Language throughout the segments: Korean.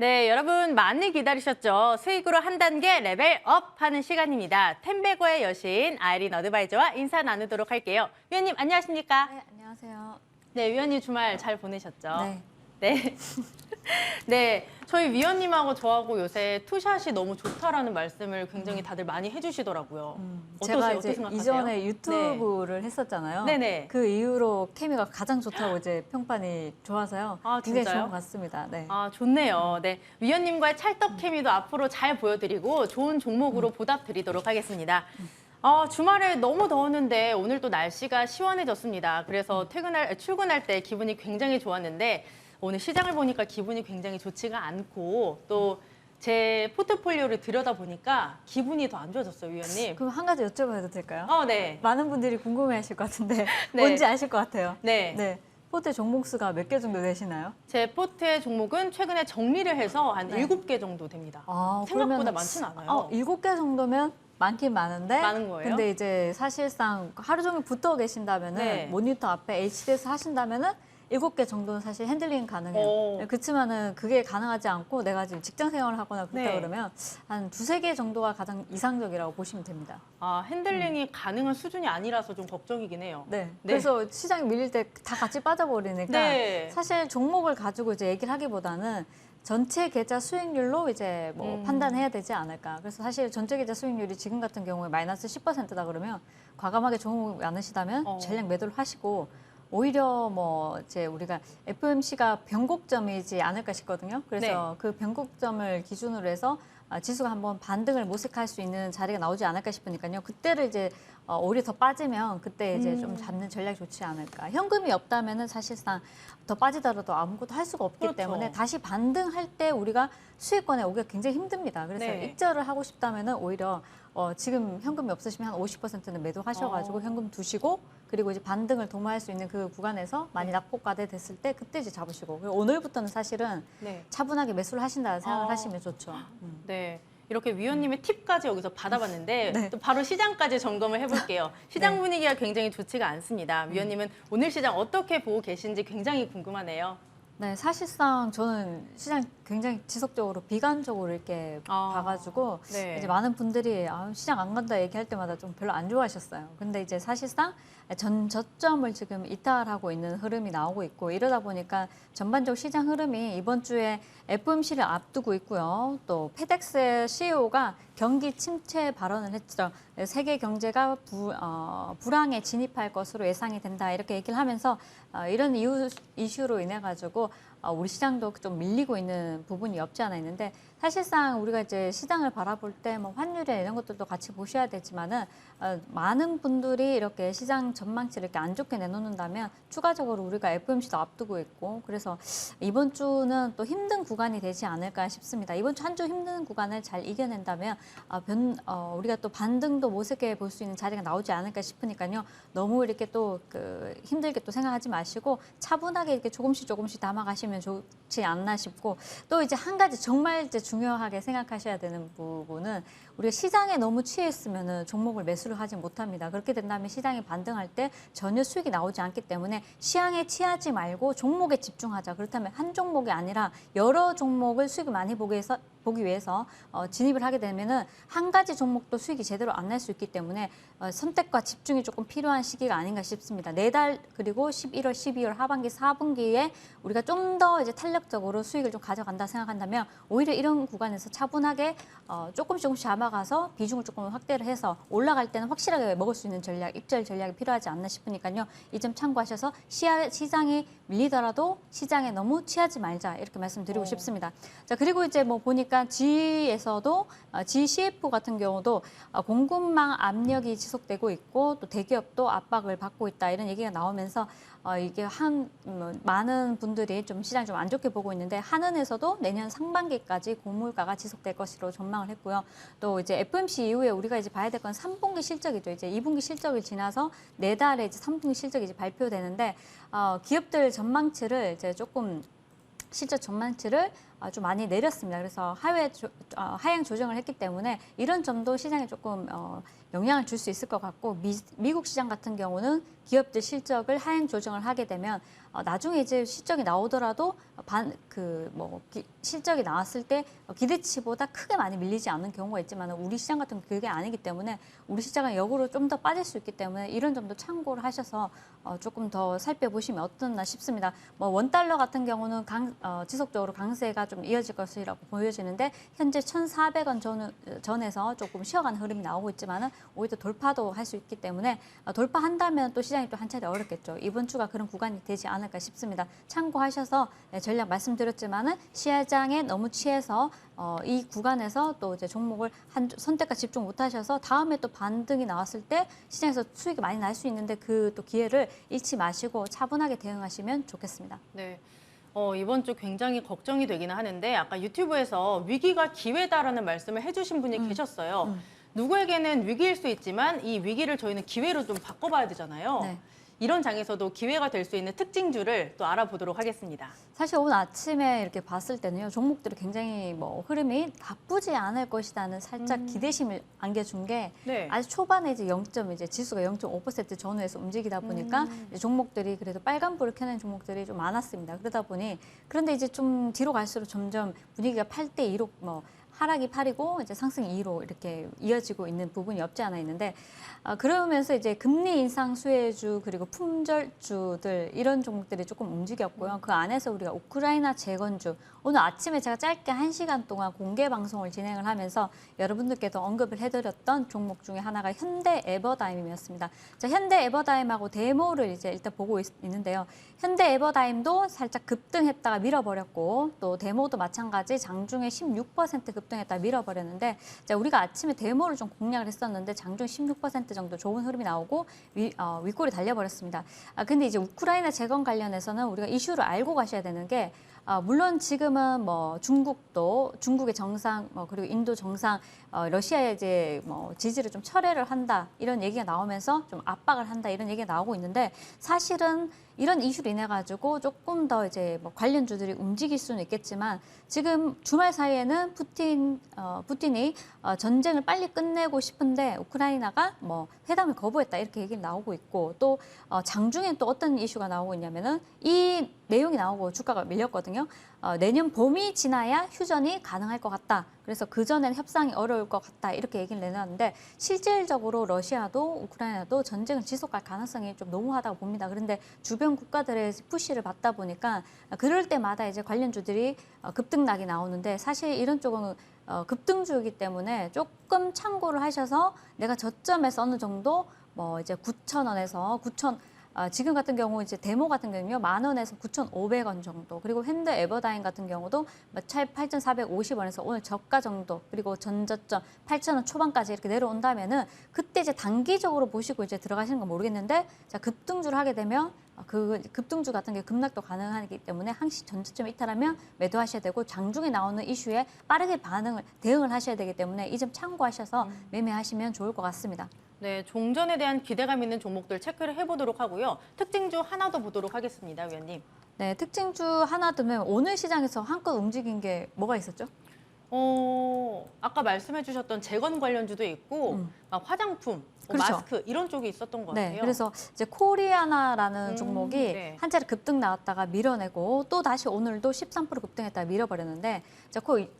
네, 여러분 많이 기다리셨죠? 수익으로 한 단계 레벨업 하는 시간입니다. 템베거의 여신 아이린 어드바이저와 인사 나누도록 할게요. 위원님 안녕하십니까? 네, 안녕하세요. 네, 위원님 주말 잘 보내셨죠? 네. 네. 네, 저희 위원님하고 저하고 요새 투샷이 너무 좋다라는 말씀을 굉장히 다들 많이 해주시더라고요. 제가 어떻게 이제 생각하세요? 이전에 유튜브를 했었잖아요. 네네. 그 이후로 케미가 가장 좋다고 이제 평판이 좋아서요. 아, 굉장히 진짜요? 좋은 것 같습니다. 네. 아, 좋네요. 네, 위원님과의 찰떡 케미도 앞으로 잘 보여드리고 좋은 종목으로 보답드리도록 하겠습니다. 주말에 너무 더웠는데 오늘 또 날씨가 시원해졌습니다. 그래서 출근할 때 기분이 굉장히 좋았는데 오늘 시장을 보니까 기분이 굉장히 좋지가 않고 또 제 포트폴리오를 들여다보니까 기분이 더 안 좋아졌어요, 위원님. 그럼 한 가지 여쭤봐도 될까요? 네. 많은 분들이 궁금해하실 것 같은데 네. 뭔지 아실 것 같아요. 네. 네. 포트 종목 수가 몇 개 정도 되시나요? 제 포트의 종목은 최근에 정리를 해서 한 네. 7개 정도 됩니다. 아, 생각보다 그러면 많진 않아요. 7개 정도면 많긴 많은데 많은 거예요? 근데 이제 사실상 하루 종일 붙어 계신다면은 네. 모니터 앞에 HD에서 하신다면은 7개 정도는 사실 핸들링 가능해요. 그렇지만은 그게 가능하지 않고 내가 지금 직장 생활을 하거나 그렇다 네. 그러면 한 2-3개 정도가 가장 이상적이라고 보시면 됩니다. 핸들링이 가능한 수준이 아니라서 좀 걱정이긴 해요. 네. 네. 그래서 시장이 밀릴 때 다 같이 빠져버리니까 네. 사실 종목을 가지고 이제 얘기를 하기보다는 전체 계좌 수익률로 이제 뭐 판단해야 되지 않을까. 그래서 사실 전체 계좌 수익률이 지금 같은 경우에 마이너스 10%다 그러면 과감하게 종목이 많으시다면 전량 매도를 하시고 오히려 뭐 이제 우리가 FOMC가 변곡점이지 않을까 싶거든요. 그래서 그 변곡점을 기준으로 해서 지수가 한번 반등을 모색할 수 있는 자리가 나오지 않을까 싶으니까요. 그때를 이제 오히려 더 빠지면 그때 이제 좀 잡는 전략이 좋지 않을까. 현금이 없다면은 사실상 더 빠지더라도 아무것도 할 수가 없기 그렇죠. 때문에 다시 반등할 때 우리가 수익권에 오기가 굉장히 힘듭니다. 그래서 네. 익절을 하고 싶다면은 오히려 지금 현금이 없으시면 한 50%는 매도하셔가지고 현금 두시고 그리고 이제 반등을 도모할 수 있는 그 구간에서 많이 낙폭과대 됐을 때 그때 이제 잡으시고 그리고 오늘부터는 사실은 네. 차분하게 매수를 하신다 생각을 하시면 좋죠. 네. 이렇게 위원님의 팁까지 여기서 받아봤는데 네. 또 바로 시장까지 점검을 해볼게요. 시장 분위기가 굉장히 좋지가 않습니다. 위원님은 오늘 시장 어떻게 보고 계신지 굉장히 궁금하네요. 네, 사실상 저는 시장 굉장히 지속적으로 비관적으로 이렇게 봐가지고 네. 이제 많은 분들이 시장 안 간다 얘기할 때마다 좀 별로 안 좋아하셨어요. 근데 이제 사실상 전 저점을 지금 이탈하고 있는 흐름이 나오고 있고 이러다 보니까 전반적 시장 흐름이 이번 주에 FOMC를 앞두고 있고요. 또 페덱스의 CEO가 경기 침체 발언을 했죠. 세계 경제가 불황에 진입할 것으로 예상이 된다 이렇게 얘기를 하면서 이런 이슈로 인해 가지고 우리 시장도 좀 밀리고 있는 부분이 없지 않아 있는데 사실상 우리가 이제 시장을 바라볼 때 뭐 환율이나 이런 것들도 같이 보셔야 되지만은 많은 분들이 이렇게 시장 전망치를 이렇게 안 좋게 내놓는다면 추가적으로 우리가 FOMC도 앞두고 있고 그래서 이번 주는 또 힘든 구간이 되지 않을까 싶습니다. 이번 주 한 주 힘든 구간을 잘 이겨낸다면 우리가 또 반등도 모색해 볼 수 있는 자리가 나오지 않을까 싶으니까요. 너무 이렇게 또 힘들게 또 생각하지 마시고 차분하게 이렇게 조금씩 담아가시면 좋지 않나 싶고 또 이제 한 가지 정말 이제 중요하게 생각하셔야 되는 부분은 우리가 시장에 너무 취해 있으면은 종목을 매수를 하지 못합니다. 그렇게 된다면 시장이 반등할 때 전혀 수익이 나오지 않기 때문에 시장에 취하지 말고 종목에 집중하자. 그렇다면 한 종목이 아니라 여러 종목을 수익을 많이 보기 위해서 진입을 하게 되면은 한 가지 종목도 수익이 제대로 안 날 수 있기 때문에 선택과 집중이 조금 필요한 시기가 아닌가 싶습니다. 내달 그리고 11월, 12월 하반기, 4분기에 우리가 좀 더 이제 탄력적으로 수익을 좀 가져간다 생각한다면 오히려 이런 구간에서 차분하게 조금씩 잡아가서 비중을 조금 확대를 해서 올라갈 때는 확실하게 먹을 수 있는 전략, 입절 전략이 필요하지 않나 싶으니까요. 이 점 참고하셔서 시장이 밀리더라도 시장에 너무 취하지 말자 이렇게 말씀드리고 싶습니다. 자 그리고 이제 뭐 보니까 G에서도 GCF 같은 경우도 공급망 압력이 지속되고 있고 또 대기업도 압박을 받고 있다 이런 얘기가 나오면서 이게 많은 분들이 좀 시장 좀 안 좋게 보고 있는데 한은에서도 내년 상반기까지 고물가가 지속될 것으로 전망을 했고요. 또 이제 FOMC 이후에 우리가 이제 봐야 될 건 3분기 실적이죠. 이제 2분기 실적을 지나서 내달에 이제 3분기 실적이 이제 발표되는데 기업들 전망치를 이제 조금 실적 전망치를 좀 많이 내렸습니다. 그래서 하향 조정을 했기 때문에 이런 점도 시장에 조금 영향을 줄 수 있을 것 같고 미국 시장 같은 경우는 기업들 실적을 하향 조정을 하게 되면 나중에 이제 실적이 나오더라도 실적이 나왔을 때 기대치보다 크게 많이 밀리지 않는 경우가 있지만 우리 시장 같은 경우 그게 아니기 때문에 우리 시장은 역으로 좀 더 빠질 수 있기 때문에 이런 점도 참고를 하셔서 조금 더 살펴보시면 어떻나 싶습니다. 뭐 원달러 같은 경우는 지속적으로 강세가 좀 이어질 것이라고 보여지는데 현재 1,400원 전에서 조금 쉬어가는 흐름이 나오고 있지만은 오히려 돌파도 할 수 있기 때문에 돌파한다면 또 시장이 또 한 차례 어렵겠죠. 이번 주가 그런 구간이 되지 않을까 싶습니다. 참고하셔서 전략 말씀드렸지만은 시장에 너무 취해서 이 구간에서 또 이제 종목을 선택과 집중 못하셔서 다음에 또 반등이 나왔을 때 시장에서 수익이 많이 날 수 있는데 그 또 기회를 잃지 마시고 차분하게 대응하시면 좋겠습니다. 네. 이번 주 굉장히 걱정이 되기는 하는데 아까 유튜브에서 위기가 기회다라는 말씀을 해주신 분이 계셨어요. 누구에게는 위기일 수 있지만 이 위기를 저희는 기회로 좀 바꿔봐야 되잖아요. 네. 이런 장에서도 기회가 될 수 있는 특징주를 또 알아보도록 하겠습니다. 사실 오늘 아침에 이렇게 봤을 때는요, 종목들이 굉장히 흐름이 나쁘지 않을 것이라는 살짝 기대심을 안겨준 게 네. 아주 초반에 이제 지수가 0.5% 전후에서 움직이다 보니까 이제 종목들이 그래도 빨간불을 켜낸 종목들이 좀 많았습니다. 그런데 이제 좀 뒤로 갈수록 점점 분위기가 8대 2로 하락이 8이고 이제 상승이 2로 이렇게 이어지고 있는 부분이 없지 않아 있는데 그러면서 이제 금리 인상 수혜주 그리고 품절주들 이런 종목들이 조금 움직였고요. 그 안에서 우리가 우크라이나 재건주 오늘 아침에 제가 짧게 1시간 동안 공개 방송을 진행을 하면서 여러분들께도 언급을 해드렸던 종목 중에 하나가 현대 에버다임이었습니다. 자, 현대 에버다임하고 데모를 이제 일단 보고 있는데요. 현대 에버다임도 살짝 급등했다가 밀어버렸고 또 데모도 마찬가지 장중에 16% 급등했다가 밀어버렸는데 자, 우리가 아침에 데모를 좀 공략을 했었는데 장중 16% 정도 좋은 흐름이 나오고 윗골이 달려버렸습니다. 근데 이제 우크라이나 재건 관련해서는 우리가 이슈를 알고 가셔야 되는 게 물론 지금은 중국의 정상 그리고 인도 정상 러시아의 이제 지지를 좀 철회를 한다 이런 얘기가 나오면서 좀 압박을 한다 이런 얘기가 나오고 있는데 사실은 이런 이슈로 인해 가지고 조금 더 이제 관련주들이 움직일 수는 있겠지만 지금 주말 사이에는 푸틴이 전쟁을 빨리 끝내고 싶은데 우크라이나가 회담을 거부했다 이렇게 얘기가 나오고 있고 또 장중에 또 어떤 이슈가 나오고 있냐면은 이 내용이 나오고 주가가 밀렸거든요. 내년 봄이 지나야 휴전이 가능할 것 같다. 그래서 그전엔 협상이 어려울 것 같다. 이렇게 얘기를 내놨는데 실질적으로 러시아도 우크라이나도 전쟁을 지속할 가능성이 좀 너무하다고 봅니다. 그런데 주변 국가들의 푸시를 받다 보니까 그럴 때마다 이제 관련주들이 급등락이 나오는데 사실 이런 쪽은 급등주이기 때문에 조금 참고를 하셔서 내가 저점에서 어느 정도 이제 9,000원에서 9,000 지금 같은 경우 이제 데모 같은 경우는요 10,000원에서 9,500원 정도 그리고 현대 에버다임 같은 경우도 8,450원에서 오늘 저가 정도 그리고 전저점 8,000원 초반까지 이렇게 내려온다면은 그때 이제 단기적으로 보시고 이제 들어가시는 건 모르겠는데 자 급등주를 하게 되면 그 급등주 같은 게 급락도 가능하기 때문에 항시 전저점에 이탈하면 매도하셔야 되고 장중에 나오는 이슈에 빠르게 대응을 하셔야 되기 때문에 이 점 참고하셔서 매매하시면 좋을 것 같습니다. 네, 종전에 대한 기대감 있는 종목들 체크를 해보도록 하고요. 특징주 하나 더 보도록 하겠습니다, 위원님. 네, 특징주 하나 두면 오늘 시장에서 한껏 움직인 게 뭐가 있었죠? 아까 말씀해 주셨던 재건 관련주도 있고 막 화장품, 그렇죠. 마스크 이런 쪽이 있었던 것 같아요. 네, 그래서 이제 코리아나라는 종목이 네. 한 차례 급등 나왔다가 밀어내고 또 다시 오늘도 13% 급등했다가 밀어버렸는데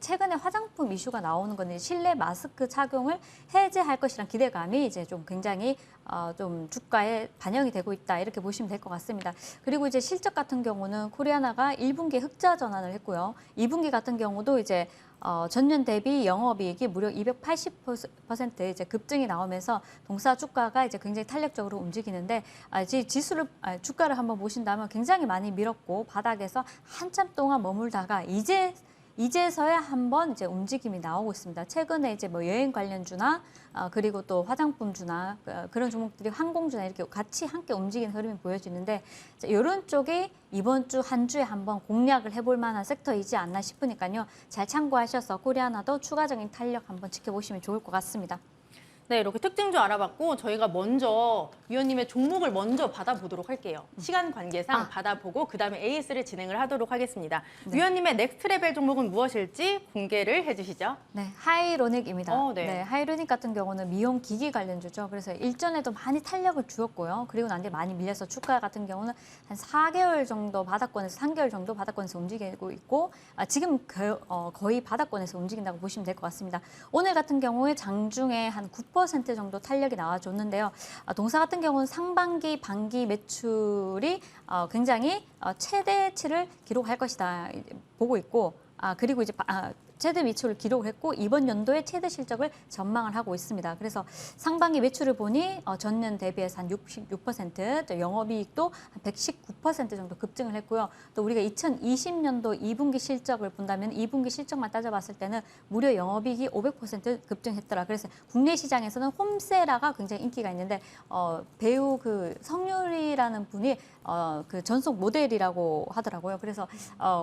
최근에 화장품 이슈가 나오는 건 실내 마스크 착용을 해제할 것이란 기대감이 이제 좀 굉장히 좀 주가에 반영이 되고 있다 이렇게 보시면 될 것 같습니다. 그리고 이제 실적 같은 경우는 코리아나가 1분기에 흑자 전환을 했고요. 2분기 같은 경우도 이제 전년 대비 영업이익이 무려 280% 이제 급증이 나오면서 동사 주가가 이제 굉장히 탄력적으로 움직이는데 이제 주가를 한번 보신다면 굉장히 많이 밀었고 바닥에서 한참 동안 머물다가 이제서야 한번 이제 움직임이 나오고 있습니다. 최근에 이제 여행 관련주나 그리고 또 화장품주나 그런 종목들이 항공주나 이렇게 같이 함께 움직이는 흐름이 보여지는데 이런 쪽이 이번 주 한 주에 한번 공략을 해볼 만한 섹터이지 않나 싶으니까요. 잘 참고하셔서 코리아나도 추가적인 탄력 한번 지켜보시면 좋을 것 같습니다. 네, 이렇게 특징주 알아봤고 저희가 먼저 위원님의 종목을 먼저 받아보도록 할게요. 시간 관계상 받아보고 그다음에 AS를 진행을 하도록 하겠습니다. 위원님의 넥스트 레벨 종목은 무엇일지 공개를 해주시죠. 네, 하이로닉입니다. 네. 하이로닉 같은 경우는 미용 기기 관련주죠. 그래서 일전에도 많이 탄력을 주었고요. 그리고 난 뒤에 많이 밀려서 주가 같은 경우는 한 4개월 정도 바닥권에서 3개월 정도 바닥권에서 움직이고 있고 지금 거의 바닥권에서 움직인다고 보시면 될 것 같습니다. 오늘 같은 경우에 장중에 한 9% 정도 탄력이 나와줬는데요. 동사 같은 경우는 상반기, 반기 매출이 굉장히 최대치를 기록할 것이다 보고 있고 그리고 이제 최대 매출을 기록을 했고 이번 연도의 최대 실적을 전망을 하고 있습니다. 그래서 상반기 매출을 보니 전년 대비해서 한 66%, 또 영업이익도 한 119% 정도 급증을 했고요. 또 우리가 2020년도 2분기 실적을 본다면 2분기 실적만 따져봤을 때는 무려 영업이익이 500% 급증했더라. 그래서 국내 시장에서는 홈세라가 굉장히 인기가 있는데 배우 그 성유리라는 분이 그 전속 모델이라고 하더라고요. 그래서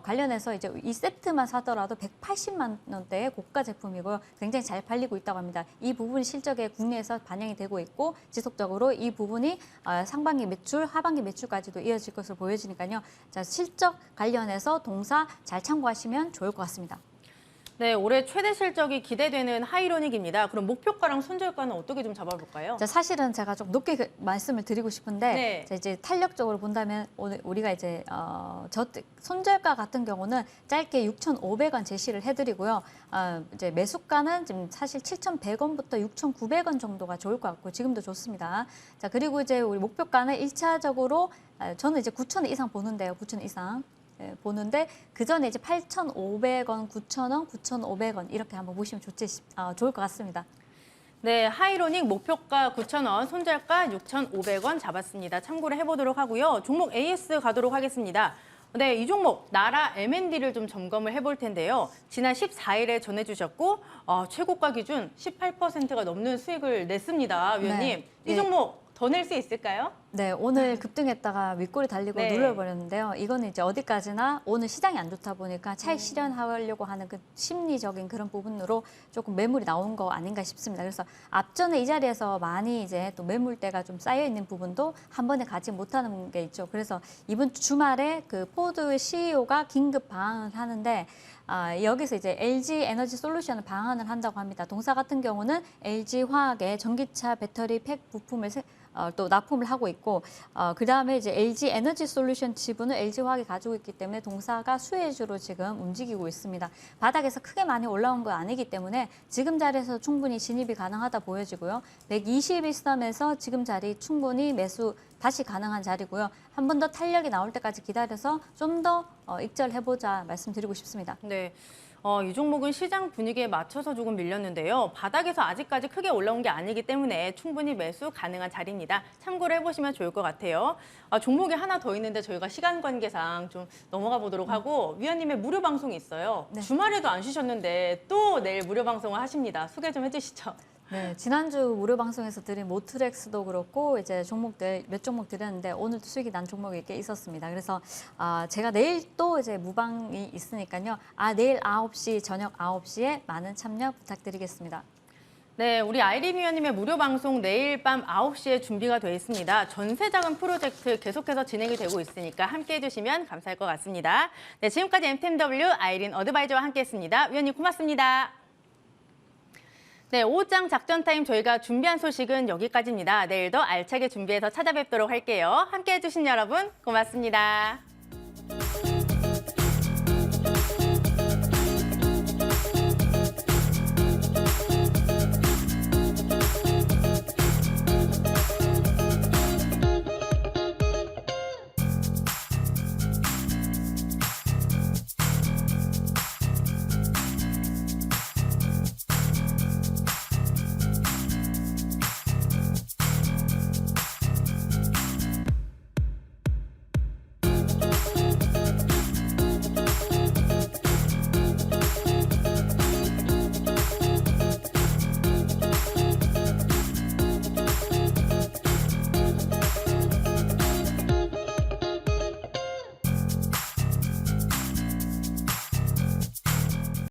관련해서 이제 이 세트만 사더라도 180만 원대의 고가 제품이고요. 굉장히 잘 팔리고 있다고 합니다. 이 부분이 실적에 국내에서 반영이 되고 있고 지속적으로 이 부분이 상반기 매출, 하반기 매출까지도 이어질 것으로 보여지니까요. 자, 실적 관련해서 동사 잘 참고하시면 좋을 것 같습니다. 네, 올해 최대 실적이 기대되는 하이로닉입니다. 그럼 목표가랑 손절가는 어떻게 좀 잡아볼까요? 자, 사실은 제가 좀 높게 말씀을 드리고 싶은데 네. 자, 이제 탄력적으로 본다면 오늘 우리가 이제 손절가 같은 경우는 짧게 6,500원 제시를 해드리고요. 이제 매수가는 지금 사실 7,100원부터 6,900원 정도가 좋을 것 같고 지금도 좋습니다. 자, 그리고 이제 우리 목표가는 1차적으로 저는 이제 9,000원 이상 보는데요. 9,000원 이상. 보는데 그 전에 이제 8,500원, 9,000원, 9,500원 이렇게 한번 보시면 좋을 것 같습니다. 네, 하이로닉 목표가 9,000원, 손절가 6,500원 잡았습니다. 참고를 해보도록 하고요. 종목 AS 가도록 하겠습니다. 네, 이 종목 나라 M&D를 좀 점검을 해볼 텐데요. 지난 14일에 전해주셨고 최고가 기준 18%가 넘는 수익을 냈습니다, 위원님. 네. 이 종목 더 낼 수 있을까요? 네, 오늘 급등했다가 윗골이 달리고 네. 눌러버렸는데요. 이거는 이제 어디까지나 오늘 시장이 안 좋다 보니까 차익 실현하려고 하는 그 심리적인 그런 부분으로 조금 매물이 나온 거 아닌가 싶습니다. 그래서 앞전에 이 자리에서 많이 이제 또 매물대가 좀 쌓여 있는 부분도 한 번에 가지 못하는 게 있죠. 그래서 이번 주말에 그 포드 CEO가 긴급 방한을 하는데 여기서 이제 LG 에너지 솔루션을 방한을 한다고 합니다. 동사 같은 경우는 LG 화학의 전기차 배터리 팩 부품을 또 납품을 하고 있고 그다음에 이제 LG 에너지 솔루션 지분을 LG 화학이 가지고 있기 때문에 동사가 수혜주로 지금 움직이고 있습니다. 바닥에서 크게 많이 올라온 건 아니기 때문에 지금 자리에서 충분히 진입이 가능하다 보여지고요. 121선에서 지금 자리 충분히 매수 다시 가능한 자리고요. 한 번 더 탄력이 나올 때까지 기다려서 좀 더 익절해보자 말씀드리고 싶습니다. 네. 이 종목은 시장 분위기에 맞춰서 조금 밀렸는데요. 바닥에서 아직까지 크게 올라온 게 아니기 때문에 충분히 매수 가능한 자리입니다. 참고를 해보시면 좋을 것 같아요. 종목이 하나 더 있는데 저희가 시간 관계상 좀 넘어가 보도록 하고 위원님의 무료 방송이 있어요. 네. 주말에도 안 쉬셨는데 또 내일 무료 방송을 하십니다. 소개 좀 해주시죠. 네, 지난주 무료 방송에서 드린 모트렉스도 그렇고 이제 종목들 몇 종목 드렸는데 오늘도 수익이 난 종목이 꽤 있었습니다. 그래서 제가 내일 또 이제 무방이 있으니까요. 내일 9시 저녁 9시에 많은 참여 부탁드리겠습니다. 네, 우리 아이린 위원님의 무료 방송 내일 밤 9시에 준비가 되어 있습니다. 전세자금 프로젝트 계속해서 진행이 되고 있으니까 함께해 주시면 감사할 것 같습니다. 네, 지금까지 MTMW 아이린 어드바이저와 함께했습니다. 위원님 고맙습니다. 네, 오후장 작전 타임 저희가 준비한 소식은 여기까지입니다. 내일 더 알차게 준비해서 찾아뵙도록 할게요. 함께해 주신 여러분 고맙습니다.